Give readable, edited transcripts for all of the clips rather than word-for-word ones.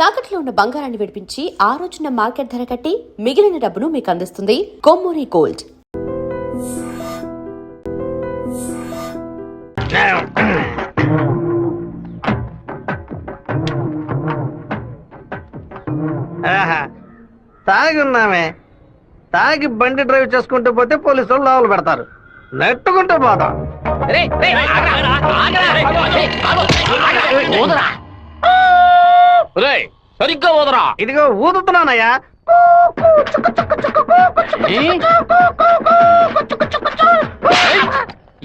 తాకట్లో ఉన్న బంగారాన్ని విడిపించి ఆ రోజున మార్కెట్ ధర కట్టి మిగిలిన డబ్బును మీకు అందిస్తుంది కొమ్మూరి గోల్డ్. తాగి ఉన్నామే, తాగి బండి డ్రైవ్ చేసుకుంటూ పోతే పోలీసు వాళ్ళు లోపల పెడతారు, నెట్టుకుంటూ పోతాం. సరిగ్గా ఊదరా. ఇదిగో ఊదుతున్నానయ్యా.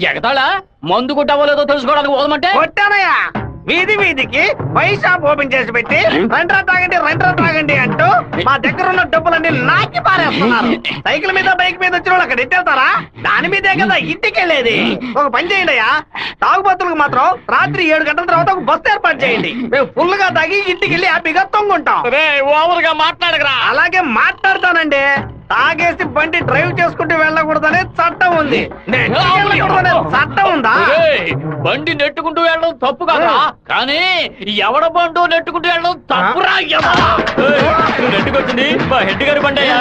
ఎగతాళా మందు కొట్టావో తెలుసుకోవడానికి ఊదమంటే కొట్టానయ్యా. వీధి వీధికి వైషాప్ ఓపెన్ చేసి పెట్టి రండ్రా తాగండి అంటూ మా దగ్గర ఉన్న డబ్బులన్నీ నాకి పారేస్తున్నారు. సైకిల్ మీద బైక్ మీద వచ్చిన వాళ్ళు అక్కడ ఎట్టేస్తారా? దాని మీదే కదా ఇంటికి వెళ్ళేది. ఒక పని చేయండి అయ్యా, తాగుబోతులకు మాత్రం రాత్రి 7 గంటల తర్వాత ఒక బస్సు ఏర్పాటు చేయండి. మేము ఫుల్ గా తాగి ఇంటికి వెళ్ళి హ్యాపీగా తొంగుంటాం. ఓవర్గా మాట్లాడగరా. అలాగే మాట్లాడతానండి. తాగేసి బండి డ్రైవ్ చేసుకుంటూ వెళ్ళకూడదనే చట్టం ఉంది. చట్టం ఉందా? బండి నెట్టుకుంటూ వెళ్ళడం తప్పు కదా, కానీ ఎవడ బండు నెట్టుకుంటూ వెళ్ళడం తప్పురా. నెట్టుకొచ్చింది మా హెడ్ గారి బండి అయ్యా.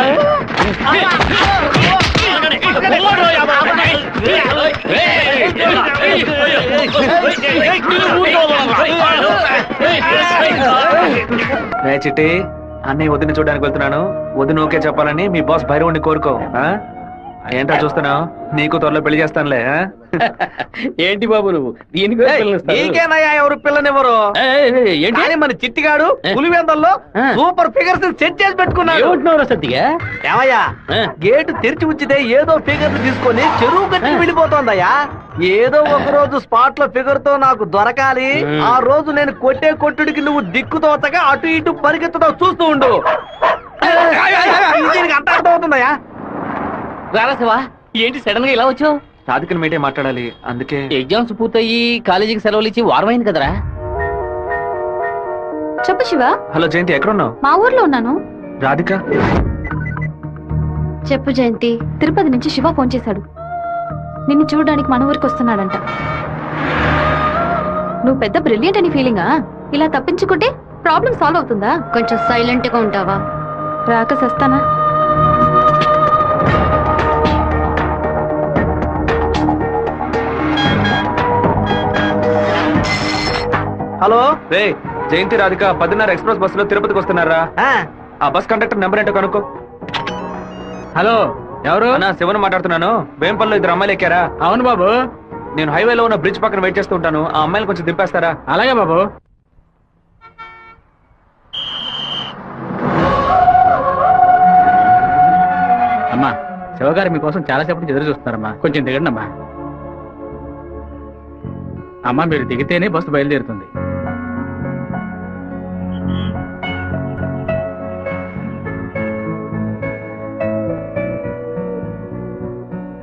చిట్టి, అన్నయ్య వదిన చూడడానికి వెళ్తున్నాను. వదిన ఓకే చెప్పాలని మీ బాస్ భైరవుని కోరుకో. ఏంటో చూస్తున్నావు, నీకు త్వరలో పెళ్లి చేస్తానులే. ఏంటి బాబు నువ్వు నీకేనయ్యా ఎవరు పిల్లనివ్వరు? ఏంటి మన చిట్టిగాడు పులివెందల్లో సూపర్ ఫిగర్స్ సెట్ చేసి పెట్టుకున్నాడు. సత్తిగా ఏమయ్యా, గేటు తెరిచి ఉంచితే ఏదో ఫిగర్స్ తీసుకొని చెరువు కట్టి వెళ్ళిపోతోందయ్యా. ఏదో ఒక రోజు స్పాట్ లో ఫిగర్ తో నాకు దొరకాలి. ఆ రోజు నేను కొట్టే కొట్టుడికి నువ్వు దిక్కుతోతగా అటు ఇటు పరిగెత్తుతో చూస్తూ ఉండు. అంత అర్థం అవుతుందయ్యా. రారాశివా, ఏంటి సడన్ గా ఇలా వచ్చావు? రాధికని మీటే మాట్లాడాలి, అందుకే. ఎగ్జామ్స్ పూర్తయి కాలేజీకి సెలవులు ఇచ్చి వారమైంది కదరా. చెప్పు శివ. హలో జయంతి, ఎక్కడున్నావు? మా ఊర్లో ఉన్నాను. రాధిక చెప్పు జయంతి. తిరుపతి నుంచి శివ ఫోన్ చేశాడు. నిన్ను చూడడానికి మన ఊరికి వస్తున్నాడంట. నువ్వు పెద్ద బ్రిలియంట్ అని ఫీలింగా? ఇలా తప్పించుకుంటే ప్రాబ్లం సాల్వ్ అవుతుందా? కొంచెం సైలెంట్ గా ఉంటావా? రాక సస్తానా? హలో రే, జయంతి రాధిక 10:30 ఎక్స్ప్రెస్ బస్సులో తిరుపతికి వస్తున్నారా? ఆ బస్ కండక్టర్ నెంబర్ ఏంటో కనుక్కో. హలో, ఎవరు? అన్నా, శివన్ మాట్లాడుతున్నాను. వేంపల్లో 2 అమ్మాయిలు ఎక్కారా? అవును బాబు. నేను హైవేలో ఉన్న బ్రిడ్జ్ పక్కన వెయిట్ చేస్తూ ఉంటాను. ఆ అమ్మాయిలు కొంచెం దింపేస్తారా? అలాగే బాబు. అమ్మా, శివగారు మీకోసం చాలాసేపు నుంచి ఎదురు చూస్తున్నారమ్మా, కొంచెం దిగండి అమ్మా. అమ్మా, మీరు దిగితేనే బస్సు బయలుదేరుతుంది.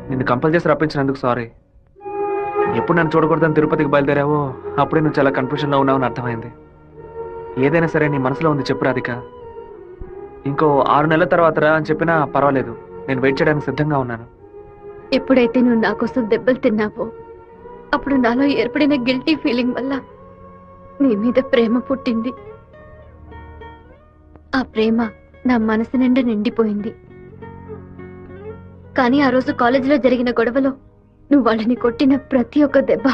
నిన్ను కంపల్ చేసి రప్పించినందుకు సారీ. ఎప్పుడు నన్ను చూడకూడదని తిరుపతికి బయలుదేరావో అప్పుడే నువ్వు చాలా కన్ఫ్యూజన్ లో ఉన్నావని అర్థమైంది. ఏదైనా సరే నీ మనసులో ఉంది చెప్పు రాధిక. ఇంకో 6 నెలల తర్వాత రా అని చెప్పినా పర్వాలేదు, నేను వెయిట్ చేయడానికి సిద్ధంగా ఉన్నాను. ఎప్పుడైతే నువ్వు నా కోసం దెబ్బలు తిన్నావో అప్పుడు నాలో ఏర్పడిన గిల్టీ ఫీలింగ్ వల్ల నీ మీద ప్రేమ పుట్టింది. ఆ ప్రేమ నా మనసు నిండా నిండిపోయింది. కానీ ఆ రోజు కాలేజీలో జరిగిన గొడవలో నువ్వు వాళ్ళని కొట్టిన ప్రతి ఒక్క దెబ్బ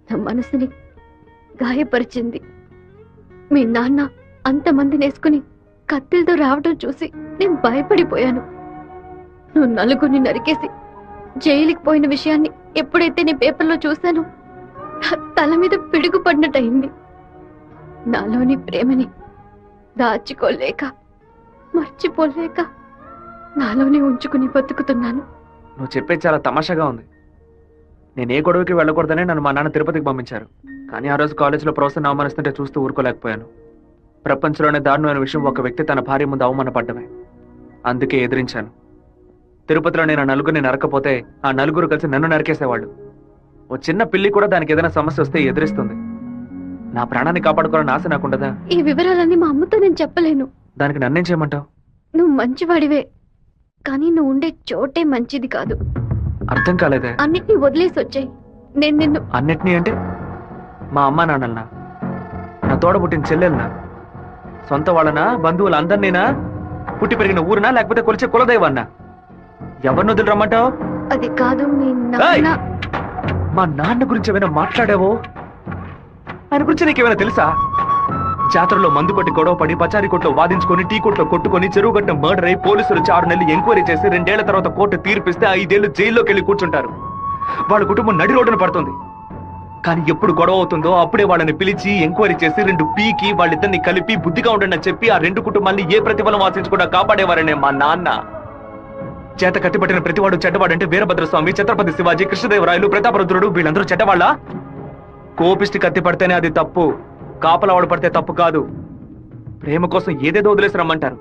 నా మనసుని గాయపరిచింది. మీ నాన్న అంతమందిని వేసుకుని కత్తిలతో రావడం చూసి నేను భయపడిపోయాను. నువ్వు నలుగురిని నరికేసి జైలుకి పోయిన విషయాన్ని ఎప్పుడైతే నీ పేపర్లో చూశానో నా తల మీద పిడుగు పడినట్టయింది. నాలోని ప్రేమని దాచుకోలేక మర్చిపోలేక నాలోనే ఉంచుకుని బతుకుతున్నాను. నువ్వు చెప్పేది చాలా తమాషాగా ఉంది. నేను ఏ గొడవకి వెళ్ళకూడదనే నన్ను మా నాన్న తిరుపతికి పంపించారు. కానీ ఆ రోజు కాలేజీలో ప్రొఫెసర్ని అవమానిస్తుంటే చూస్తూ ఊరుకోలేకపోయాను. ప్రపంచంలోనే దారుణమైన విషయం ఒక వ్యక్తి తన భార్య ముందు అవమానపడ్డమే. అందుకే ఎదిరించాను. తిరుపతిలో నేను ఆ నలుగురిని నరకపోతే ఆ నలుగురు కలిసి నన్ను నరికేసేవాళ్ళు. ఓ చిన్న పిల్లి కూడా దానికి ఏదైనా సమస్య వస్తే ఎదిరిస్తుంది. నా ప్రాణాన్ని కాపాడుకోవాలని ఆశ నాకుండదా? ఈ వివరాలన్నీ మా అమ్మతో నేను చెప్పలేను. దానికి నన్నేం చేయమంటావు? నువ్వు మంచివాడివే, కానీ నువ్వు ఉండే చోటే మంచిది కాదు. అర్థం కాలేదే. అన్నిటినీ వదిలేసి వచ్చాయి. నేను నిన్ను అన్నిటినీ అంటే మా అమ్మా నాన్నలనా, నా తోడబుట్టిన చెల్లెలనా, సొంత వాళ్ళనా బంధువులు అందరినీనా? పుట్టి పెరిగిన ఊరునా లేకపోతే కొలిచే కులదైవన్నా? ఎవరిని వదిలి రమ్మంటావు? అది కాదు మీ ఏయ్! నాన్న. మా నాన్న గురించి ఏమైనా మాట్లాడావో? ఆయన గురించి నీకేమైనా తెలుసా? జాతరలో మందు కొట్టి గొడవ పడి పచారీ కొట్లో వాదించుకొని టీ కొట్లో కొట్టుకొని చెరువు గట్ట మర్డర్ అయి పోలీసులు 6 నెలలు ఎంక్వైరీ చేసి 2 ఏళ్ల తర్వాత కోర్టు తీర్పిస్తే 5 ఏళ్లు జైల్లోకి వెళ్ళి కూర్చుంటారు. వాళ్ళ కుటుంబం నడి రోడ్డున పడుతుంది. కానీ ఎప్పుడు గొడవ అవుతుందో అప్పుడే వాళ్ళని పిలిచి ఎంక్వైరీ చేసి 2 పీకి వాళ్ళిద్దరిని కలిపి బుద్ధిగా ఉండండి అని చెప్పి ఆ 2 కుటుంబాన్ని ఏ ప్రతిఫలం ఆశించకుండా కాపాడేవారనే మా నాన్న. చేత కట్టిపట్టిన ప్రతివాడు చెడ్డవాడంటే వీరభద్రస్వామి, ఛత్రపతి శివాజీ, కృష్ణదేవరాయలు, ప్రతాపరుద్రుడు వీళ్ళందరూ చెడ్డవాళ్ళ? కోపిష్టి కత్తి పడితేనే అది తప్పు, కాపలవాడు పడితే తప్పు కాదు. ప్రేమ కోసం ఏదేదో వదిలేసి రమ్మంటారు.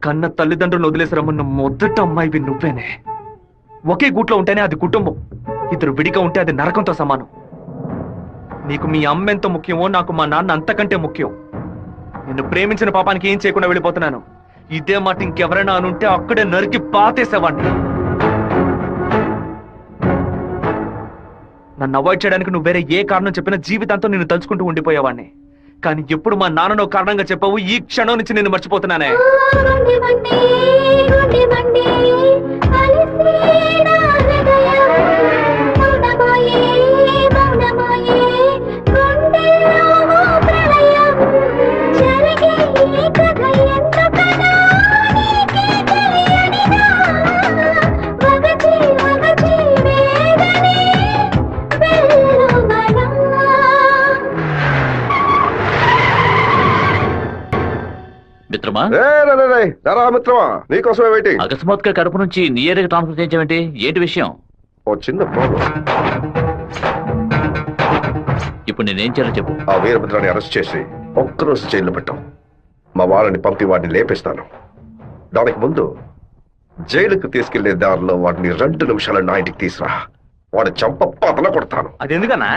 కన్న తల్లిదండ్రులను వదిలేసి రమ్మన్న మొదట అమ్మాయివి నువ్వేనే. ఒకే గూట్లో ఉంటేనే అది కుటుంబం, 2 విడిగా ఉంటే అది నరకంతో సమానం. నీకు మీ అమ్మ ఎంత ముఖ్యమో నాకు మా నాన్న అంతకంటే ముఖ్యం. నిన్ను ప్రేమించిన పాపానికి ఏం చేయకుండా వెళ్ళిపోతున్నాను. ఇదే మాట ఇంకెవరైనా అనుంటే అక్కడే నరికి పాతేసేవాడిని. నన్ను అవాయిడ్ చేయడానికి నువ్వు వేరే ఏ కారణం చెప్పినా జీవితాంతం నిన్ను తలుచుకుంటూ ఉండిపోయేవాడిని. కానీ ఎప్పుడు మా నాన్ననో కారణంగా చెప్పావు, ఈ క్షణం నుంచి నేను మర్చిపోతున్నానే. మిత్రమా, మిత్రమా, నీకోసమే వెయిటింగ్. అకస్మాత్తుగా కడప నుంచి నీ ఏరియాకి ట్రాన్స్ఫర్ చేయించావేంటి? ఏంటి విషయం? ఓ చిన్న ప్రాబ్లం. ఇప్పుడు నేనేం చేయాలో చెప్పు. ఆ వీరభద్రాన్ని అరెస్ట్ చేసి ఒక్కరోజు జైల్లో పెట్టాం. మా వాళ్ళని పంపి వాడిని లేపేస్తాను. దానికి ముందు జైలుకు తీసుకెళ్లే దారిలో వాడిని 2 నిమిషాలు నా ఇంటికి తీసురా. వాడి చంప పతల కొడతాను. అది ఎందుకన్నా?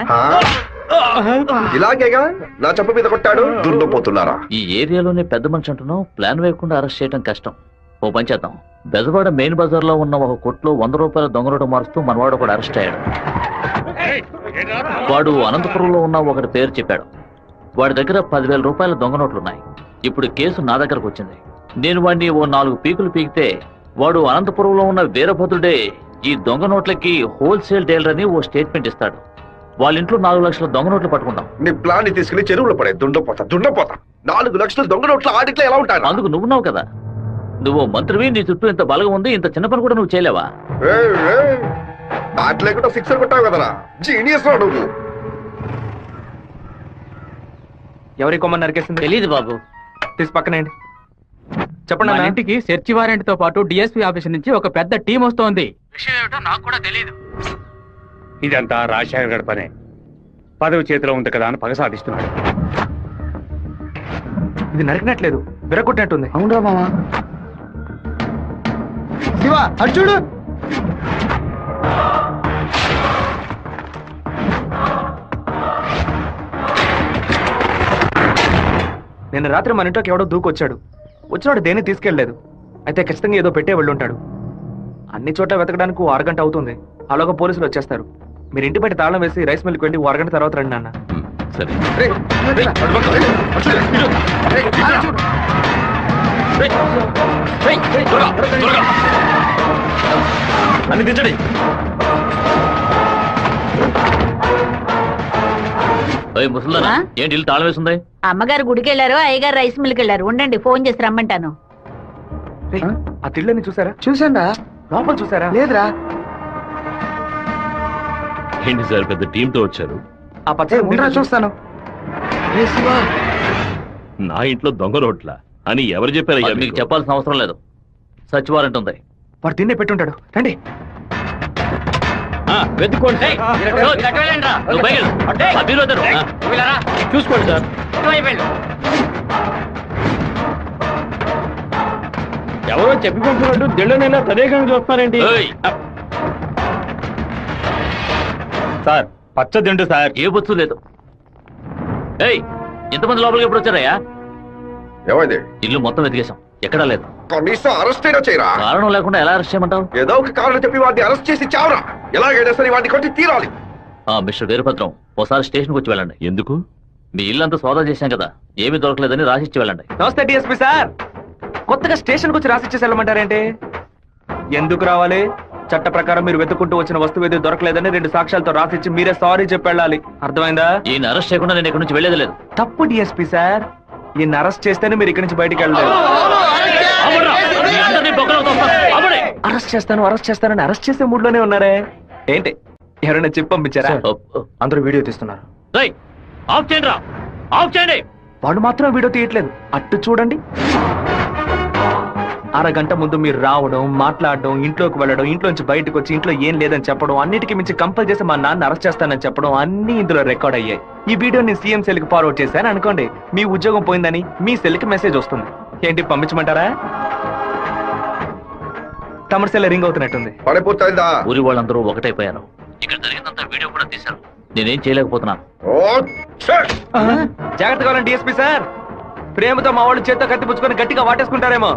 ఇలాగేగా నా చంప మీద కొట్టాడు. దున్నపోతున్నారా? ఈ ఏరియాలోనే పెద్ద మనిషి అంటున్నావు, ప్లాన్ వేయకుండా అరెస్ట్ చేయడం కష్టం. ఓ పని చేద్దాం, బెజవాడ మెయిన్ బజార్ లో ఉన్న ఒక కొట్లో 100 రూపాయల దొంగ నోటు మారుస్తూ మనవాడు ఒకడు అరెస్ట్ అయ్యాడు. వాడు అనంతపురంలో ఉన్న ఒకటి పేరు చెప్పాడు. వాడి దగ్గర 10,000 రూపాయల దొంగ నోట్లున్నాయి. ఇప్పుడు కేసు నా దగ్గరకు వచ్చింది. నేను వాడిని ఓ 4 పీకులు పీకితే వాడు అనంతపురంలో ఉన్న వీరభద్రుడే ఈ దొంగ నోట్లకి హోల్సేల్ డీలర్ అని ఓ స్టేట్మెంట్ ఇస్తాడు. వాళ్ళ ఇంట్లో 4 లక్షల దొంగ నోట్లు పట్టుకుంటాం. నీ ప్లాన్ ని తీసుకెళ్లి చెరువులో పడే. దుండపోతా 4 లక్షల దొంగ నోట్ల ఆడిట్లో ఎలా ఉంటాయి? అందుకు నువ్వున్నావు కదా, నువ్వు మంత్రివి, నీ చుట్టూ ఇంత బలగం ఉంది, ఇంత చిన్న పని కూడా నువ్వు చేయలేవా? బ్యాట్ లేకుండా సిక్సర్ కొట్టావు కదరా, జీనియస్ రా నువ్వు. ఎవరి కొమ్మని నరికేసింది? తెలీదు బాబు. తీసి పక్కనేయండి. చెప్పండి మన అన్నా. ఇంటికి సెర్చ్ వారెంట్ తో పాటు డిఎస్పీ ఆఫీస్ నుంచి ఒక పెద్ద టీం వస్తోంది. విషయం ఏమిటో నాకు కూడా తెలియదు. ఇదంతా రాజశేఖర్ గారి పనే. పదవి చేతిలో ఉంది కదా అని పగ సాధిస్తున్నాడు. ఇది నరికినట్లేదు, విరగొట్టినట్టుంది. అవునరా మామా. శివ అటు చూడు. నిన్న రాత్రి మన ఇంట్లోకి ఎవడో దూకొచ్చాడు. వచ్చినాడు దేన్ని తీసుకెళ్లేదు. అయితే ఖచ్చితంగా ఏదో పెట్టే వెళ్ళుంటాడు. అన్ని చోట్ల వెతకడానికి 1 అరగంట అవుతుంది. అలాగా పోలీసులు వచ్చేస్తారు. మీరు ఇంటి బయట తాళం వేసి రైస్ మిల్కి వెళ్ళి 1 అరగంట తర్వాత రండి నాన్న. సరే. అన్ని దించండి. ముసలిదానా, ఏంటి ఇల్లు తాళం వేసింది? అమ్మగారు గుడికి వెళ్ళారు, అయ్యగారు రైస్ మిల్కి వెళ్ళారు. ఉండండి, ఫోన్ చేసి రమ్మంటాను. ఆ తిళ్ళని చూసారా? చూసాండా? లోపల చూసారా? లేదురా. ఏంటి సార్ పెద్ద టీంతో వచ్చారు? ఆ పచ్చ చూస్తాను. నా ఇంట్లో దొంగ నోట్ల అని ఎవరు చెప్పారయ్యా? మీకు చెప్పాల్సిన అవసరం లేదు. సచ్ వారెంట్ ఉంది. వాడు తిన్నే పెట్టుంటాడు. రండి. వెతుక్కోండి. చూసుకోండి సార్. ఎవరో చెప్పి పంపినట్టు దిళ్ళనైనా తదేకంగా చూస్తున్నారేంటి? సార్ పచ్చ దిండు సార్. ఏ బొచ్చు లేదు. ఏయ్, ఎంతమంది లోపలికి ఎప్పుడు వచ్చారయ్యా? ఏమైంది? ఇల్లు మొత్తం వెతికేశాం, ఎక్కడా లేదు. కనీసం అరెస్ట్ అయినా చేయరా? కారణం లేకుండా ఎలా అరెస్ట్ చేయమంటావు? ఏదో ఒక కారణం చెప్పి వాడిని అరెస్ట్ చేసి చావరా. ఎలాగైనా సరే వాడిని కొట్టి తీరాలి. మిస్టర్ వీరభద్రం, ఒకసారి స్టేషన్కి వచ్చి వెళ్ళండి. ఎందుకు? మీ ఇల్లంతా సోదా చేశాం కదా, ఏమీ దొరకలేదని రాసిచ్చి వెళ్ళండి. నమస్తే డిఎస్పీ సార్. కొత్తగా స్టేషన్కి వచ్చి రాసిచ్చేసి వెళ్ళమంటారేంటి? ఎందుకు రావాలి? చట్ట ప్రకారం మీరు వెతుక్కుంటూ వచ్చిన వస్తువు ఏది దొరకలేదని 2 సాక్ష్యాలతో రాసిచ్చి మీరే సారీ చెప్పి వెళ్ళాలి. అర్థమైందా? ఈయన అరెస్ట్ చేయకుండా నేను ఇక్కడి నుంచి వెళ్ళేది లేదు. తప్పు డిఎస్పీ సార్. ఈయన అరెస్ట్ చేస్తేనే మీరు ఇక్కడి నుంచి బయటికి వెళ్ళలేదు. అరెస్ట్ చేస్తానని అరెస్ట్ చేసే మూడ్ లోనే ఉన్నారే ఏంటి? ఎవరైనా చెప్పి పంపించారా? అందరూ వీడియో తీస్తున్నారు. ఆఫ్ చేయండి రా, ఆఫ్ చేయండి. వాళ్ళు మాత్రం వీడియో తీయట్లేదు. అట్టు చూడండి. అరగంట ముందు మీరు రావడం, మాట్లాడడం, ఇంట్లోకి వెళ్ళడం, ఇంట్లోంచి బయటకు వచ్చి ఇంట్లో ఏం లేదని చెప్పడం, అన్నిటికీ మించి కంపల్ చేసి మా నాన్న అరెస్ట్ చేస్తానని చెప్పడం అన్ని ఇందులో రికార్డ్ అయ్యాయి. ఈ వీడియో నేను సీఎం సెల్ కి ఫార్వర్డ్ చేశాను అనుకోండి, మీ ఉద్యోగం పోయిందని మీ సెల్ కి మెసేజ్ వస్తుంది. ఏంటి పంపించమంటారా? తమరి సెల్ రింగ్ అవుతున్నట్టుంది. ఊరి వాళ్ళందరూ ఒకటైపోయారు. ఇక్కడ జరిగిందంతా వీడియో కూడా తీశారు. నేనేం చేయలేకపోతున్నాను. జాగ్రత్తగా ఉండండి డిఎస్పీ సార్. ప్రేమతో మా వాళ్ళు చేత్తో కత్తి పుచ్చుకొని గట్టిగా వాటేసుకుంటారేమో.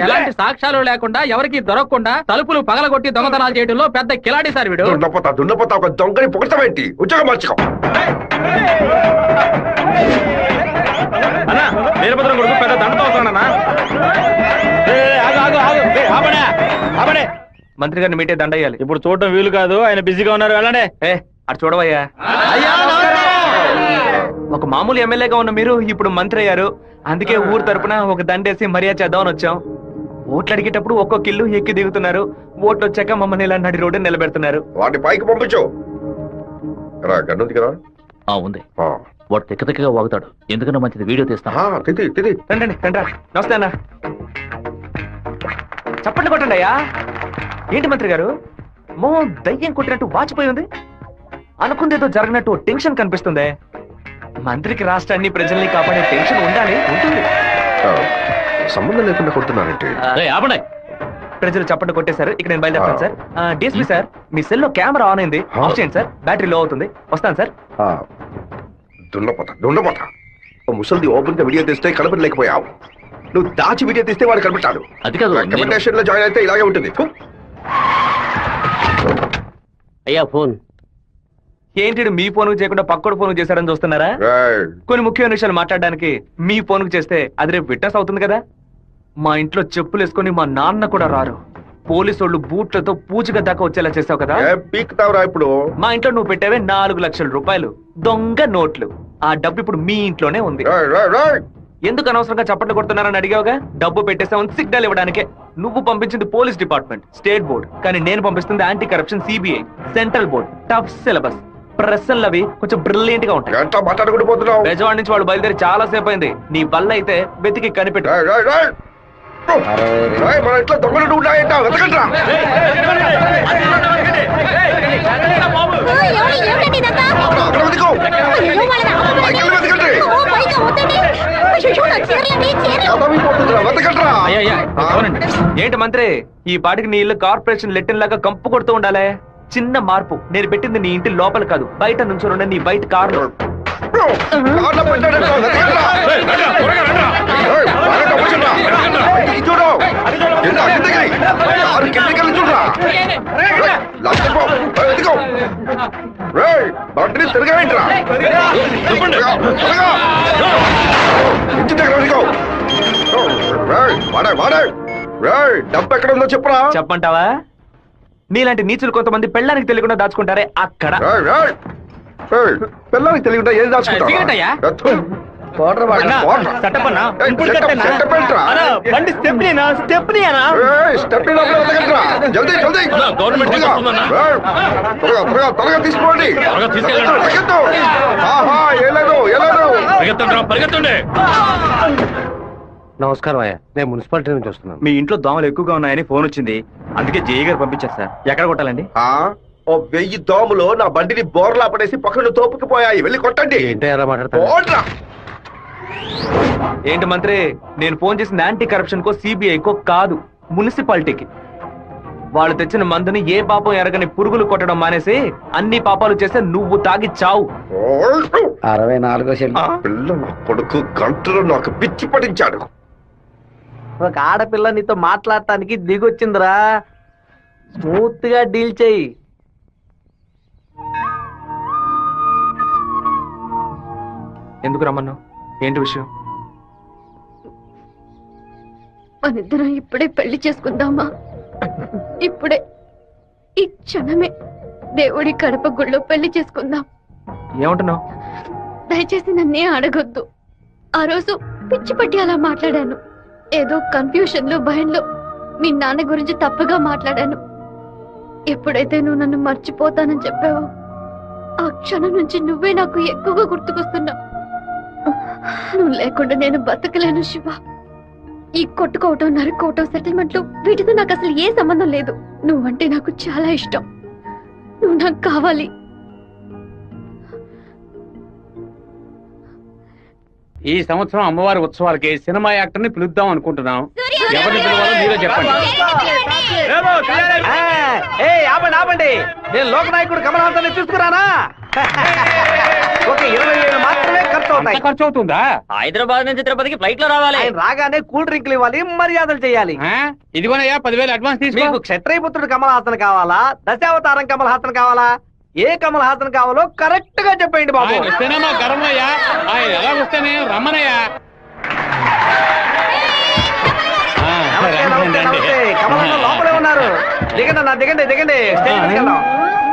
ఎలాంటి సాక్ష్యాలు లేకుండా ఎవరికి దొరకకుండా తలుపులు పగలగొట్టి దొంగతనాలు చేయడంలో పెద్ద కిలాడి సార్ వీడు. దున్నపోతా ఒక దొంగని పొగడతామేంటి? ఉద్యోగం మార్చుకో. అన్నా వీరభద్రం కొడుకు పెద్ద దండతో వస్తాడన్నా. మంత్రి గారిని మీటే దండయ్యాలి. ఇప్పుడు చూడటం వీలు కాదు, ఆయన బిజీగా ఉన్నారు. వెళ్ళండి. అటు చూడవయ్యా. ఒక మామూలు ఎమ్మెల్యేగా ఉన్న మీరు ఇప్పుడు మంత్రి అయ్యారు. అందుకే ఊరు తరపున ఒక దండేసి మర్యాద చేద్దామని వచ్చాం. ఓట్లు అడిగేటప్పుడు ఒక్కొక్క ఇల్లు ఎక్కి దిగుతున్నారు. ఓట్లు వచ్చాక మమ్మల్ని ఇలా నడి రోడ్డు నిలబెడుతున్నారు. వాటి పైకి పంపించు. కదా ఉంది. వాడు తిక్కగా వాగుతాడు. ఎందుకన్నా మంచిది వీడియో తీస్తాను. రండి రండి. నమస్తే అన్న. చప్పట్లు కొట్టండి అయ్యా. ఏంటి మంత్రి గారు మో దయ్యం కొట్టినట్టు వాచిపోయి ఉంది? అనుకుందేదో జరగనట్టు టెన్షన్ కనిపిస్తుంది. మంత్రికి రాష్ట్రాన్ని ప్రజల్ని కాపాడే టెన్షన్ ఉండాలి. ఉంటుంది. సంబంధం లేకుండా కొడుతున్నారంటే ప్రజలు చప్పట్లు కొట్టేశారు. ఇక నేను బయలుదేరుతాను సార్. డిఎస్పీ సార్, మీ సెల్ లో కెమెరా ఆన్ అయింది. ఆఫ్ చేయండి సార్. బ్యాటరీ లో అవుతుంది. వస్తాను సార్. దున్నపోతా ముసలిది ఓపెన్ గా వీడియో తీస్తే కనపడలేకపోయావు. నువ్వు దాచి వీడియో తీస్తే వాడు కనిపెట్టాడు. అది కాదు, రికమెండేషన్ లో జాయిన్ అయితే ఇలాగే ఉంటుంది. అయ్యా ఫోన్ ఏంటి మీ ఫోన్ చేయకుండా పక్కడు ఫోన్ చేశారని చూస్తున్నారా? కొన్ని ముఖ్యమైన విషయాలు మాట్లాడడానికి మీ ఫోన్ చేస్తే అది రేపు విట్నెస్ అవుతుంది కదా. మా ఇంట్లో చెప్పులు వేసుకొని మా నాన్న కూడా రారు. పోలీసు వాళ్ళు బూట్లతో పూజగా దాకా వచ్చేలా చేస్తావు కదా. ఇప్పుడు మా ఇంట్లో నువ్వు పెట్టావే 4 లక్షల రూపాయలు దొంగ నోట్లు. ఆ డబ్బు ఇప్పుడు మీ ఇంట్లోనే ఉంది. ఎందుకు అనవసరంగా చప్పట్లు కొడుతున్నారని అడిగావుగా. డబ్బు పెట్టేసామని సిగ్నల్ ఇవ్వడానికే. నువ్వు పంపించింది పోలీస్ డిపార్ట్మెంట్, స్టేట్ బోర్డ్. కానీ నేను పంపిస్తుంది anti corruption CBI, central board. Tough syllabus. ప్రశ్నలు అవి కొంచెం బ్రిలియంట్ గా ఉంటాయి. బెజవాడ నుంచి వాళ్ళు బయలుదేరి చాలా సేపు అయింది. నీ బల్ల అయితే వెతికి కనిపెట్టు. మన ఇంట్లో దొంగలు ఉన్నాయంట. వెతకండ్రా. ఏంటి మంత్రి, ఈ పాటికి నీ ఇల్లు కార్పొరేషన్ లెట్టిన్ లాగా కంపు కొడుతూ ఉండాలి. చిన్న మార్పు. నేను పెట్టింది నీ ఇంటి లోపల కాదు, బయట నుంచి నీ బయట కారు. డబ్బు ఎక్కడ ఉందో చెప్పరా? చెప్పంటావా? నీలాంటి నీచులు కొంతమంది పెళ్ళానికి తెలియకుండా దాచుకుంటారే అక్కడ. పిల్లలకి తెలియకుండా ఏది దాచుకుంటా? తీసుకోండి. నమస్కారం అయ్యా, నేను మున్సిపాలిటీ నుంచి వస్తున్నాను. మీ ఇంట్లో దోమలు ఎక్కువగా ఉన్నాయని ఫోన్ వచ్చింది. అందుకే జేఈ గారు పంపించారు సార్. ఎక్కడ కొట్టాలండి? 1000 దోమలు నా బండిని బోర్లా పడేసి పక్కన తోపుకుపోయాయి. వెళ్ళి కొట్టండి. ఏంటి మంత్రి, నేను ఫోన్ చేసిన యాంటీ కరప్షన్ కో సిబిఐకో కాదు, మున్సిపాలిటీకి. వాళ్ళు తెచ్చిన మందుని ఏ పాపం ఎరగని పురుగులు కొట్టడం మానేసి అన్ని పాపాలు చేస్తే నువ్వు తాగి చావు. 64 పిల్ల నా కొడుకు గంటలో నాకు పిచ్చి పడించాడు. ఒక ఆడపిల్ల నీతో మాట్లాడటానికి దిగొచ్చిందిరా. స్మూత్ గా డీల్ చెయ్యి. ఎందుకు రమ్మన్నావు? ఏంటి విషయం? మనిద్దరం ఇప్పుడే పెళ్లి చేసుకుందామా? ఇప్పుడే, ఈ క్షణమే దేవుడి కడప గుళ్ళో పెళ్లి చేసుకుందాం. ఏమంటున్నావు? దయచేసి నన్నే అడగొద్దు. ఆ రోజు పిచ్చి పట్టి అలా మాట్లాడాను. ఏదో కన్ఫ్యూషన్ లో భయంలో మీ నాన్న గురించి తప్పుగా మాట్లాడాను. ఎప్పుడైతే నువ్వు నన్ను మర్చిపోతానని చెప్పావో ఆ క్షణం నుంచి నువ్వే నాకు ఎక్కువగా గుర్తుకొస్తున్నావు. నువ్వు లేకుండా నేను బతకలేను శివ. ఈ కొట్టుకోవటం, నరుకోవటం, సెటిల్మెంట్లు వీటితో నాకు అసలు ఏ సంబంధం లేదు. నువ్వంటే నాకు చాలా ఇష్టం. నువ్వు నాకు కావాలి. ఈ సంవత్సరం అమ్మవారి ఉత్సవాలకి సినిమా యాక్టర్ ని పిలుద్దాం అనుకుంటున్నాం. ఎవరిని పిలవాలో మీరే చెప్పండి. ఆపండి. నేను లోకనాయకుడు కమల్ హాసన్ తీసుకురానా? ఒక 20,000 మాత్రమే ఖర్చు అవుతాయి. ఖర్చు అవుతుందా? హైదరాబాద్ నుంచి తిరుపతికి ఫ్లైట్ లో రావాలి. ఆయన రాగానే కూల్ డ్రింక్లు ఇవ్వాలి, మర్యాదలు చేయాలి. ఇదిగోనయ్యా 10,000 అడ్వాన్స్ తీసుకో. మీకు క్షత్రియపుత్రుడు కమల్ హాసన్ కావాలా, దశావతారం కమల్ హాసన్ కావాలా? ఏ కమల్ హాసన్ కావాలో కరెక్ట్ గా చెప్పండి బాబు. ఆయన వస్తేనే మా గర్వమయ్యా. ఆయన ఎలా వస్తేనే రమ్మనయ్యా. కమల్ హాసన్ లోపలే ఉన్నారు. దిగండి అన్న, దిగండి స్టేజ్ మీదకి వెళ్దాం.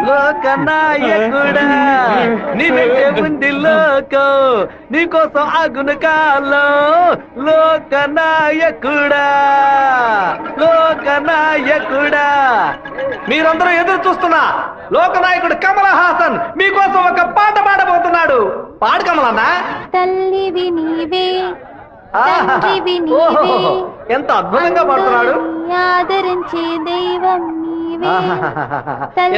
లోకనాయకుడా నీ వెంటే ఉంది లోకం, నీకోసం ఆగున కాలం. లోకనాయకుడా మీరందరూ ఎదురు చూస్తున్నా లోకనాయకుడు కమల్ హాసన్ మీకోసం ఒక పాట పాడబోతున్నాడు. పాడు కమలన్న. తల్లివి నీవే, ఎంత అద్భుతంగా పాడుతున్నాడు. ఆదరించే దైవం నీవే.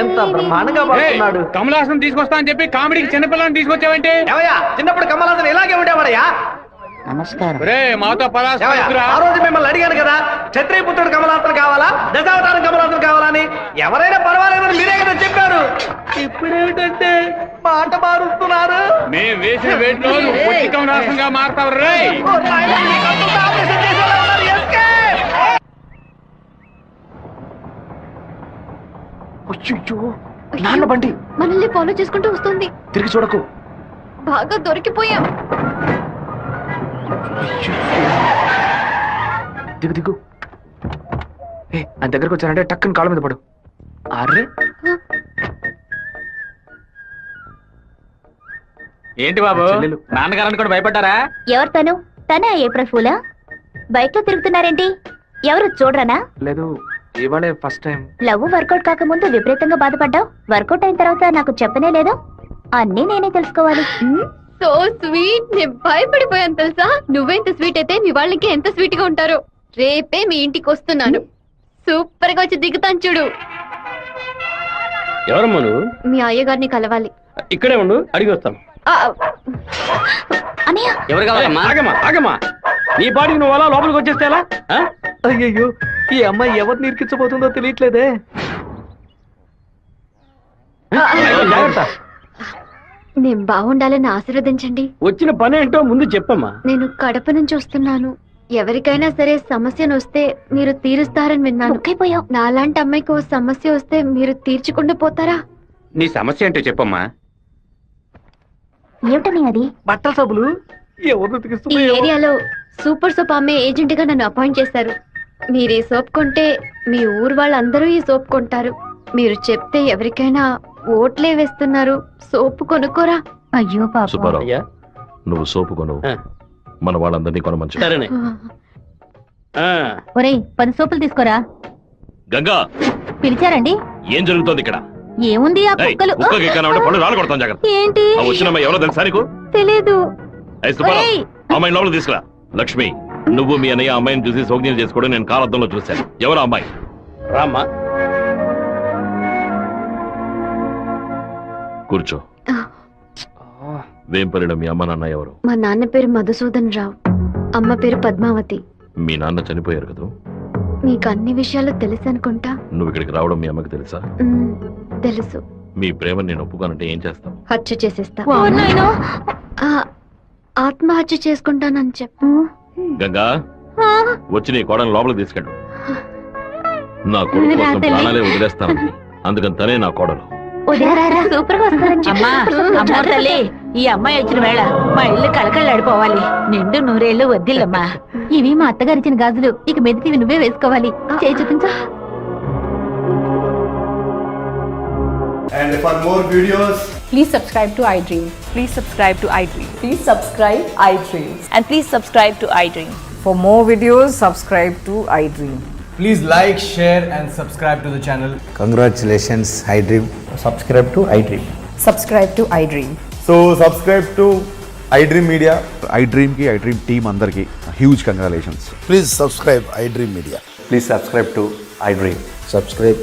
ఎంత బ్రహ్మాండంగా పాడుతున్నాడు. కమల్ హాసన్ తీసుకొస్తా అని చెప్పి కామెడీకి చిన్నపిల్లని తీసుకొచ్చావంటే? ఏవయ్యా, చిన్నప్పుడు కమల్ హాసన్ ఇలాగే ఉండేవాడయ్యా. నమస్కారం. మాతో పరాస్ ఆ రోజు మిమ్మల్ని అడిగాను కదా, క్షత్రియపుత్రుడు కమల్ హాసన్ కావాలా, దశావతారం కమల్ హాసన్ కావాలని. ఎవరైనా పర్వాలేదని మీరే కదా చెప్పారు. ఇప్పుడేమిటంటే మాట మారుస్తున్నారు. మేము వేసిన వేట్లో పొట్టి కమల్ హాసన్ గా మారుతావు రే. నాన్న బండి మనల్ని ఫాలో చేసుకుంటూ వస్తుంది. తిరిగి చూడకు. బాగా దొరికిపోయాం. దిగు. ఆయన దగ్గరకు వచ్చానంటే టక్కుని కాళ్ళ మీద పడు. అర్రే, ఏంటి బాబు, నాన్నగారని కూడా భయపడ్డారా? ఎవరు తను? తనే ఏప్రిల్ ఫూలా? బైక్ లో తిరుగుతున్నారేంటి? ఎవరు చూడరానా? లేదు, ఇవాళే ఫస్ట్ టైం. లవ్ వర్కౌట్ కాకముందు విపరీతంగా బాధపడ్డావు. వర్కౌట్ అయిన తర్వాత నాకు చెప్పనే లేదు. అన్నీ నేనే తెలుసుకోవాలి. So sweet. నేను భయపడిపోయాను తెలుసా. నువ్వెంత స్వీట్ అయితే మీ వాళ్ళకి ఎంత స్వీట్ గా ఉంటారో. రేపే మీ ఇంటికి వస్తున్నాను. సూపర్ గా వచ్చి దిగుతాను చూడు. ఎవరమ్మా నువ్వు? మీ అయ్యగారిని కలవాలి. ఇక్కడే ఉండు, అడిగి వస్తాం. అన్నయ్య, ఎవరు కావాలమ్మా? ఆగమ్మా, నీ పాటికి నువ్వు అలా లోపలికి వచ్చేస్తే ఎలా? అయ్యయ్యో, ఈ అమ్మాయి ఎవరు నిరికించబోతుందో తెలియట్లేదే. జాగ్రత్త. నేను బాగుండాలని ఆశీర్వదించండి. వచ్చిన పని ఏంటో ముందు చెప్పమ్మా. నేను కడప నుంచి వస్తున్నాను. ఎవరికైనా సరే సమస్యను వస్తే మీరు తీరుస్తారని విన్నాను. నాలాంటి అమ్మాయికి ఓ సమస్య వస్తే మీరు తీర్చకుండా పోతారా? నీ సమస్య ఏంటో చెప్పమ్మా. ఏమిటని అది? బట్టల సబ్బులు ఈ ఏరియాలో సూపర్ సోప్ అమ్మే ఏజెంట్ గా నన్ను అపాయింట్ చేశారు. మీరు ఈ సోప్ కొంటే మీ ఊరు వాళ్ళందరూ ఈ సోప్ కొంటారు. మీరు చెప్తే ఎవరికైనా ఓట్లే వేస్తున్నారు. సోపు కొనుక్కోరా. అయ్యో పాప. సుబ్బారావు, నువ్వు సోపు కొను, మన వాళ్ళందరినీ కొనమంచు. సరేనే. ఒరేయ్, 10 సోపులు తీసుకోరా. గంగా, పిలిచారండి? ఏం జరుగుతోంది ఇక్కడ? ఏముంది, ఆ కుక్కలు. కుక్కకి ఎక్కనంటే పళ్ళు రాళ్ళు కొడతాం. జాగ్రత్త. ఏంటి? ఆ వచ్చిన అమ్మాయి ఎవరో తెలుసా నీకు? తెలీదు. సుబ్బారావు, అమ్మాయిని లోపల తీసుకురా. లక్ష్మి, నువ్వు మీ అన్నయ్య అమ్మాయిని చూసి సౌజ్ఞలు చేసుకోవడం నేను కాలద్దంలో చూశాను. ఎవరు అమ్మాయి? రామ్మా. కూర్చో. వేంపల్లిలో మీ అమ్మ నాన్న ఎవరు? మా నాన్న పేరు మధుసూదన్ రావు, అమ్మ పేరు పద్మావతి. మీ నాన్న చనిపోయారు కదా? మీకు అన్ని విషయాలు తెలుసు అనుకుంటా. నువ్వు ఇక్కడికి రావడం మీ అమ్మకి తెలుసా? తెలుసు. మీ ప్రేమ నేను ఒప్పుకోనంటే ఏం చేస్తావు? హత్య చేసేస్తా. ఆత్మహత్య చేసుకుంటానని చెప్పు. గంగా, వచ్చి నీ కోడని లోపలికి తీసుకెళ్ళు. నా కొడుకు కోసం ప్రాణాలే వదిలేస్తానండి. అందుకని తనే నా కోడలు. సూపర్ గా వస్తారని అమ్మా అమ్మా తల్లి, ఈ అమ్మాయి వచ్చిన వేళ మా ఇల్లు కళకళలాడిపోవాలి. నిండు నూరేళ్లు వద్దిల్లమ్మా. ఇవి మా అత్తగారు ఇచ్చిన గాజులు, ఇక మెదిటివి నువ్వే వేసుకోవాలి. చేయి చూపించు. And for more videos, Please subscribe to iDream. Please subscribe to iDream. Please subscribe iDream. And please subscribe to iDream. For more videos, subscribe to iDream. please like, share and subscribe to the channel. Congratulations, iDream. Subscribe to iDream. Subscribe to iDream. So subscribe to iDream Media. iDream ki iDream team andarki huge congratulations. Please subscribe iDream Media. Please subscribe to iDream. Subscribe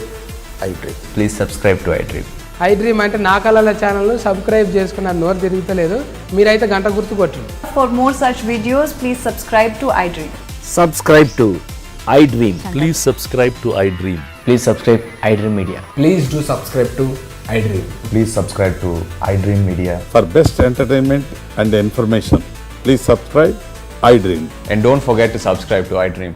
iDream. Please subscribe to iDream. iDream అంటే నా కళల channel subscribe చేసుకున్న నోరు తిరుగుతలేదు. మీరైతే గంట గుర్తు కొట్టండి. For more such videos, please subscribe to iDream. Subscribe to iDream. Please subscribe to iDream. Please subscribe iDream Media. Please do subscribe to iDream. Please subscribe to iDream Media. For best entertainment and information, please subscribe iDream. And don't forget to subscribe to iDream.